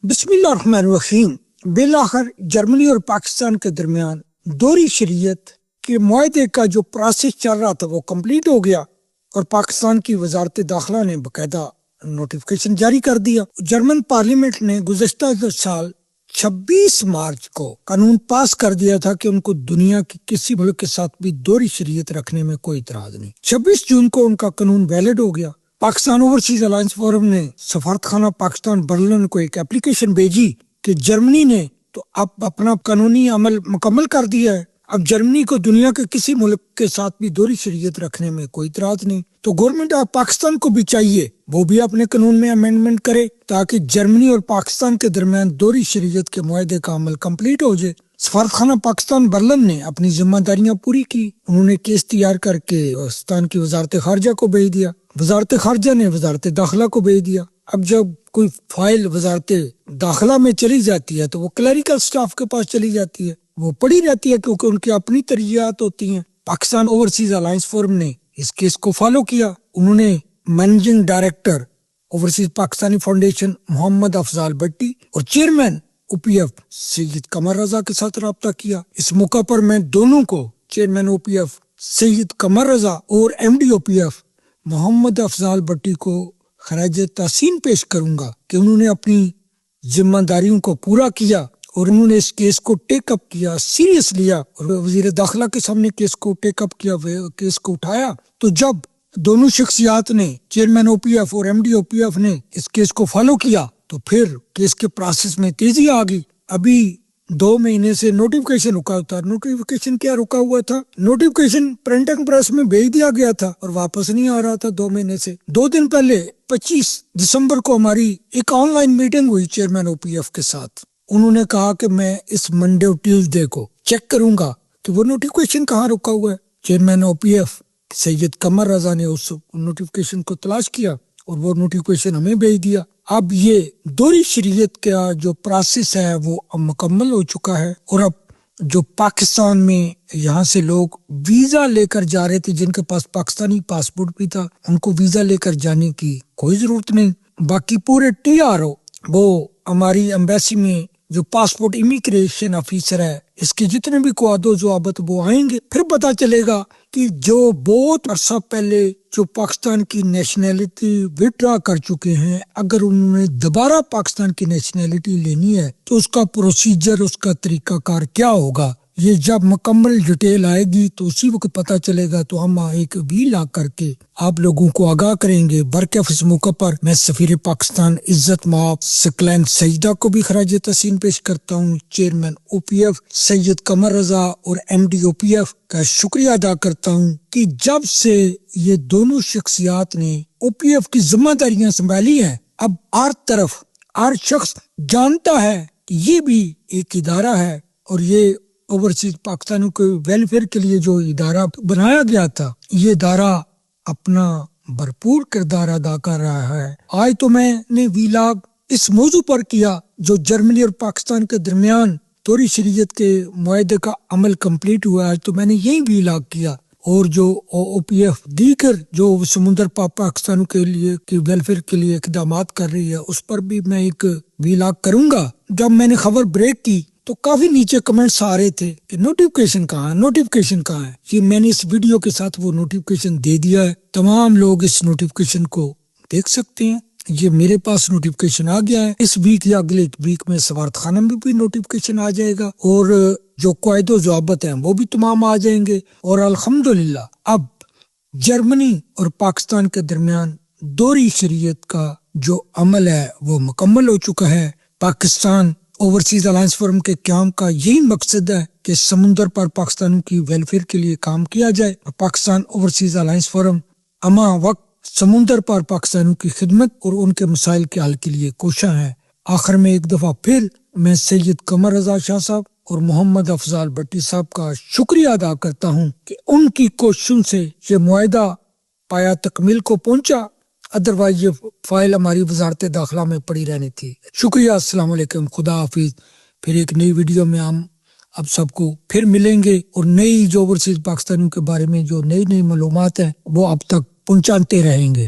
بسم اللہ الرحمن الرحیم۔ بالآخر جرمنی اور پاکستان کے درمیان دوہری شریعت کے معاہدے کا جو پروسیس چل رہا تھا وہ کمپلیٹ ہو گیا اور پاکستان کی وزارت داخلہ نے باقاعدہ نوٹیفیکیشن جاری کر دیا۔ جرمن پارلیمنٹ نے گزشتہ سال 26 مارچ کو قانون پاس کر دیا تھا کہ ان کو دنیا کی کسی ملک کے ساتھ بھی دوہری شریعت رکھنے میں کوئی اعتراض نہیں۔ 26 جون کو ان کا قانون ویلڈ ہو گیا۔ پاکستان اوورسیز الائنس فورم نے سفارت خانہ پاکستان برلن کو ایک اپلیکیشن بھیجی کہ جرمنی نے تو اب اپنا قانونی عمل مکمل کر دیا ہے، اب جرمنی کو دنیا کے کسی ملک کے ساتھ بھی دوہری شریعت رکھنے میں کوئی اعتراض نہیں۔ تو گورنمنٹ آف پاکستان کو بھی چاہیے وہ بھی اپنے قانون میں امینڈمنٹ کرے تاکہ جرمنی اور پاکستان کے درمیان دوہری شریعت کے معاہدے کا عمل کمپلیٹ ہو جائے۔ سفارت خانہ پاکستان برلن نے اپنی ذمہ داریاں پوری کی، انہوں نے کیس تیار کر کے پاکستان کی وزارت خارجہ کو بھیج دیا، وزارت خارجہ نے وزارت داخلہ کو بھیج دیا۔ اب جب کوئی فائل وزارت داخلہ میں چلی جاتی ہے تو وہ کلیریکل سٹاف کے پاس چلی جاتی ہے، وہ پڑی رہتی ہے کیونکہ ان کی اپنی ترجیحات ہوتی ہیں۔ پاکستان اوورسیز الائنس فورم نے اس کیس کو فالو کیا، انہوں نے managing director overseas Pakistani foundation Muhammad Afzal Bhatti اور chairman O P F Syed Qamar Raza کے ساتھ رابطہ کیا۔ اس موقع پر میں دونوں کو، chairman O P F Syed Qamar Raza اور M D O P F Muhammad Afzal Batti کو خراج تحسین پیش کروں گا کہ انہوں نے اپنی ذمہ داریوں کو پورا کیا اور انہوں نے اس کیس کو ٹیک اپ کیا، سیریس لیا اور وزیر داخلہ کے سامنے کیس کو ٹیک اپ کیا، کیس کو اٹھایا۔ تو جب دونوں شخصیات نے، چیئرمین او پی ایف اور M D O P F نے اس کیس کو فالو کیا تو پھر کیس کے پروسیس میں تیزی آ گئی۔ ابھی 2 مہینے سے نوٹیفیکیشن رکا تھا۔ نوٹیفیکیشن کیا رکا ہوا تھا؟ نوٹیفیکیشن پرنٹنگ پریس میں بھیج دیا گیا تھا اور واپس نہیں آ رہا تھا 2 مہینے سے۔ 2 دن پہلے 25 دسمبر کو ہماری ایک آن لائن میٹنگ ہوئی چیئرمین او پی ایف کے ساتھ۔ انہوں نے کہا کہ میں اس منڈے اور ٹیوزڈے کو چیک کروں گا کہ وہ نوٹیفیکیشن کہاں رکا ہوا ہے۔ Chairman O P F Syed Qamar رضا نے اس نوٹیفیکیشن کو تلاش کیا اور وہ نوٹیفیکیشن ہمیں بھیج دیا۔ اب یہ دوہری شریعت کا جو پروسیس ہے وہ مکمل ہو چکا ہے اور اب جو پاکستان میں یہاں سے لوگ ویزا لے کر جا رہے تھے، جن کے پاس پاکستانی پاسپورٹ بھی تھا، ان کو ویزا لے کر جانے کی کوئی ضرورت نہیں۔ باقی پورے ٹی آر او وہ ہماری ایمبیسی میں جو پاسپورٹ امیگریشن آفیسر ہے، اس کے جتنے بھی کواد و ضوابط وہ آئیں گے، پھر پتہ چلے گا کہ جو بہت عرصہ پہلے جو پاکستان کی نیشنلٹی وڈرا کر چکے ہیں، اگر انہوں نے دوبارہ پاکستان کی نیشنلٹی لینی ہے تو اس کا پروسیجر، اس کا طریقہ کار کیا ہوگا۔ یہ جب مکمل ڈیٹیل آئے گی تو اسی وقت پتہ چلے گا، تو ہم ایک ویلا کر کے آپ لوگوں کو آگاہ کریں گے۔ برکف اس موقع پر میں سفیر پاکستان عزت مآب سکلین سیدہ کو بھی خراج تحسین پیش کرتا ہوں، chairman O P F Syed Qamar Raza اور M D O P F کا شکریہ ادا کرتا ہوں کہ جب سے یہ دونوں شخصیات نے او پی ایف کی ذمہ داریاں سنبھالی ہیں، اب ہر طرف ہر شخص جانتا ہے کہ یہ بھی ایک ادارہ ہے اور یہ اوورسیز پاکستانیوں کے ویلفیئر کے لیے جو ادارہ بنایا گیا تھا، یہ ادارہ اپنا بھرپور کردار ادا کر رہا ہے۔ آج تو میں نے ویلاگ اس موضوع پر کیا جو جرمنی اور پاکستان کے درمیان دوہری شریعت کے معاہدے کا عمل کمپلیٹ ہوا ہے، تو میں نے یہی ویلاگ کیا، اور جو او پی ایف دیگر جو سمندر پاکستانوں کے لیے کی ویلفیئر کے لیے اقدامات کر رہی ہے، اس پر بھی میں ایک ویلاگ کروں گا۔ جب میں نے خبر بریک کی تو کافی نیچے کمنٹس آ رہے تھے کہ نوٹیفیکیشن کہاں ہے، نوٹیفیکیشن کہاں ہے۔ یہ میں نے اس ویڈیو کے ساتھ وہ نوٹیفیکیشن دے دیا ہے، تمام لوگ اس نوٹیفیکیشن کو دیکھ سکتے ہیں۔ یہ میرے پاس نوٹیفیکیشن آ گیا ہے، اس ویک یا اگلے ویک میں سفارت خانہ میں بھی نوٹیفیکیشن آ جائے گا اور جو قواعد و ضوابط ہیں وہ بھی تمام آ جائیں گے، اور الحمدللہ اب جرمنی اور پاکستان کے درمیان دوہری شریعت کا جو عمل ہے وہ مکمل ہو چکا ہے۔ پاکستان اوورسیز الائنس فورم کے قیام کا یہی مقصد ہے کہ سمندر پر پاکستانوں کی ویلفیئر کے لیے کام کیا جائے، اور پاکستان اوورسیز الائنس فورم ہمہ وقت سمندر پر پاکستانوں کی خدمت اور ان کے مسائل کے حل کے لیے کوشاں ہے۔ آخر میں ایک دفعہ پھر میں سید قمر رضا شاہ صاحب اور محمد افضال بٹی صاحب کا شکریہ ادا کرتا ہوں کہ ان کی کوششوں سے یہ معاہدہ پایا تکمیل کو پہنچا، ادروائز یہ فائل ہماری وزارت داخلہ میں پڑی رہنی تھی۔ شکریہ، السلام علیکم، خدا حافظ۔ پھر ایک نئی ویڈیو میں ہم اب سب کو پھر ملیں گے اور نئی جو اوورسیز پاکستانیوں کے بارے میں جو نئی معلومات ہیں وہ اب تک پہنچاتے رہیں گے۔